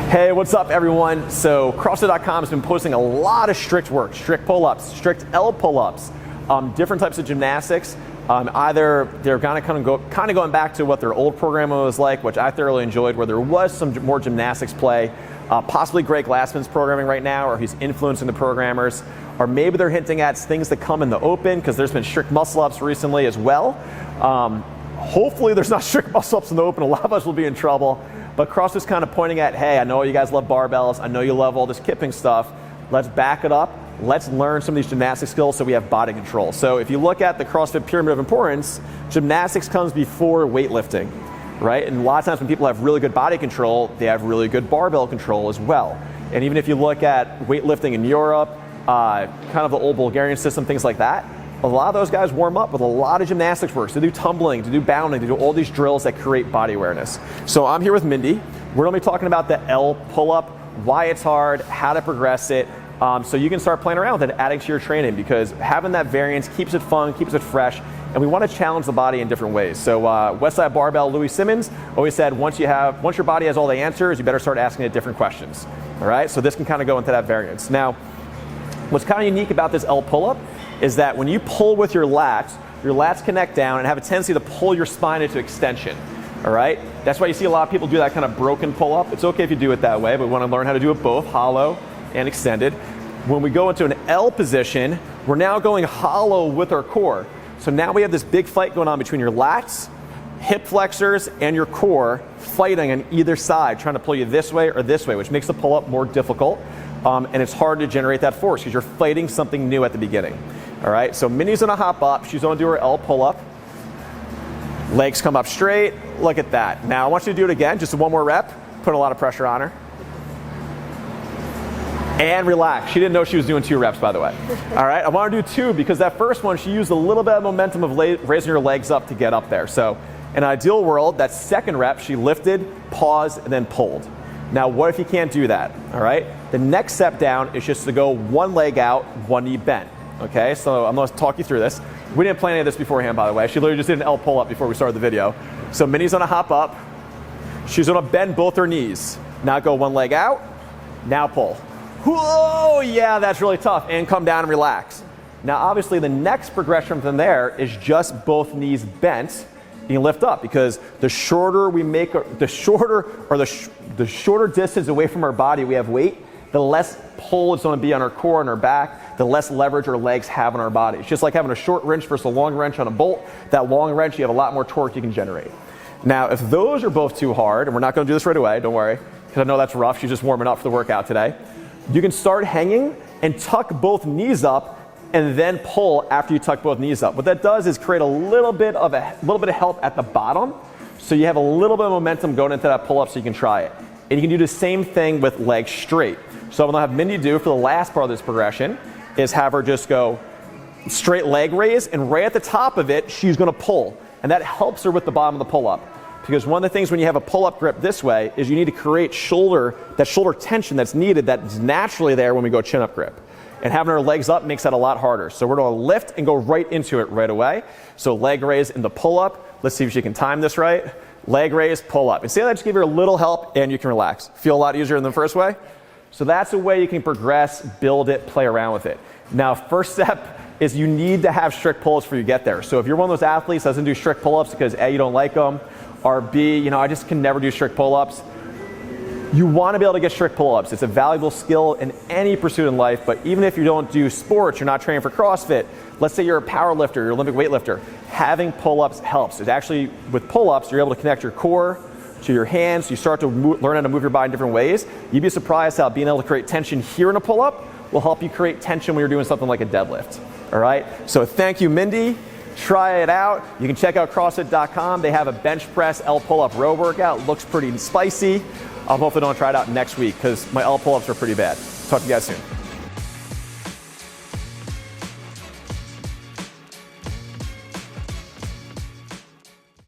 Hey, what's up everyone? So CrossFit.com has been posting a lot of strict work, strict pull-ups, strict L pull-ups, different types of gymnastics. Either they're kind of going back to what their old program was like, which I thoroughly enjoyed, where there was some more gymnastics play. Possibly Greg Glassman's programming right now, or he's influencing the programmers. Or maybe they're hinting at things that come in the open, because there's been strict muscle-ups recently as well. Hopefully there's not strict muscle-ups in the open. A lot of us will be in trouble. But CrossFit's kind of pointing at, hey, I know you guys love barbells. I know you love all this kipping stuff. Let's back it up. Let's learn some of these gymnastic skills so we have body control. So if you look at the CrossFit pyramid of importance, gymnastics comes before weightlifting, right? And a lot of times when people have really good body control, they have really good barbell control as well. And even if you look at weightlifting in Europe, kind of the old Bulgarian system, things like that, a lot of those guys warm up with a lot of gymnastics work, to do tumbling, to do bounding, to do all these drills that create body awareness. So I'm here with Mindy. We're gonna be talking about the L pull-up, why it's hard, how to progress it, so you can start playing around with it, adding to your training, because having that variance keeps it fun, keeps it fresh, and we wanna challenge the body in different ways. So Westside Barbell Louis Simmons always said, once your body has all the answers, you better start asking it different questions, all right? So this can kind of go into that variance. Now, what's kind of unique about this L pull-up is that when you pull with your lats connect down and have a tendency to pull your spine into extension, all right? That's why you see a lot of people do that kind of broken pull-up. It's okay if you do it that way, but we want to learn how to do it both, hollow and extended. When we go into an L position, we're now going hollow with our core. So now we have this big fight going on between your lats, hip flexors, and your core fighting on either side, trying to pull you this way or this way, which makes the pull-up more difficult. And it's hard to generate that force because you're fighting something new at the beginning. All right, so Mindy's gonna hop up. She's gonna do her L pull-up. Legs come up straight. Look at that. Now I want you to do it again, just one more rep. Put a lot of pressure on her. And relax. She didn't know she was doing 2 reps, by the way. All right, I want to do 2 because that first one, she used a little bit of momentum of raising her legs up to get up there. So in an ideal world, that second rep, she lifted, paused, and then pulled. Now, what if you can't do that, all right? The next step down is just to go one leg out, one knee bent, okay? So I'm gonna talk you through this. We didn't plan any of this beforehand, by the way. She literally just did an L pull-up before we started the video. So Mindy's gonna hop up. She's gonna bend both her knees. Now go one leg out, now pull. Whoa, yeah, that's really tough. And come down and relax. Now, obviously, the next progression from there is just both knees bent. You can lift up, because the shorter we make, the shorter distance away from our body we have weight, the less pull it's going to be on our core and our back, the less leverage our legs have on our body. It's just like having a short wrench versus a long wrench on a bolt. That long wrench, you have a lot more torque you can generate. Now, if those are both too hard, and we're not going to do this right away, don't worry, because I know that's rough. She's just warming up for the workout today. You can start hanging and tuck both knees up, and then pull after you tuck both knees up. What that does is create a little bit of help at the bottom, so you have a little bit of momentum going into that pull-up so you can try it. And you can do the same thing with legs straight. So what I'm gonna have Mindy do for the last part of this progression is have her just go straight leg raise, and right at the top of it, she's gonna pull. And that helps her with the bottom of the pull-up. Because one of the things when you have a pull-up grip this way is you need to create that shoulder tension that's needed, that's naturally there when we go chin-up grip. And having our legs up makes that a lot harder. So we're gonna lift and go right into it right away. So leg raise in the pull-up. Let's see if she can time this right. Leg raise, pull up. And see how that just give her a little help and you can relax. Feel a lot easier than the first way? So that's a way you can progress, build it, play around with it. Now, first step is you need to have strict pull-ups before you get there. So if you're one of those athletes that doesn't do strict pull-ups because A, you don't like them, or B, I just can never do strict pull-ups, you want to be able to get strict pull-ups. It's a valuable skill in any pursuit in life, but even if you don't do sports, you're not training for CrossFit, let's say you're a power lifter, you're an Olympic weightlifter, having pull-ups helps. It's actually, with pull-ups, you're able to connect your core to your hands, you start to learn how to move your body in different ways. You'd be surprised how being able to create tension here in a pull-up will help you create tension when you're doing something like a deadlift, all right? So thank you, Mindy. Try it out. You can check out CrossFit.com. They have a bench press L pull-up row workout. Looks pretty spicy. I'll hopefully don't try it out next week because my L pull-ups are pretty bad. Talk to you guys soon.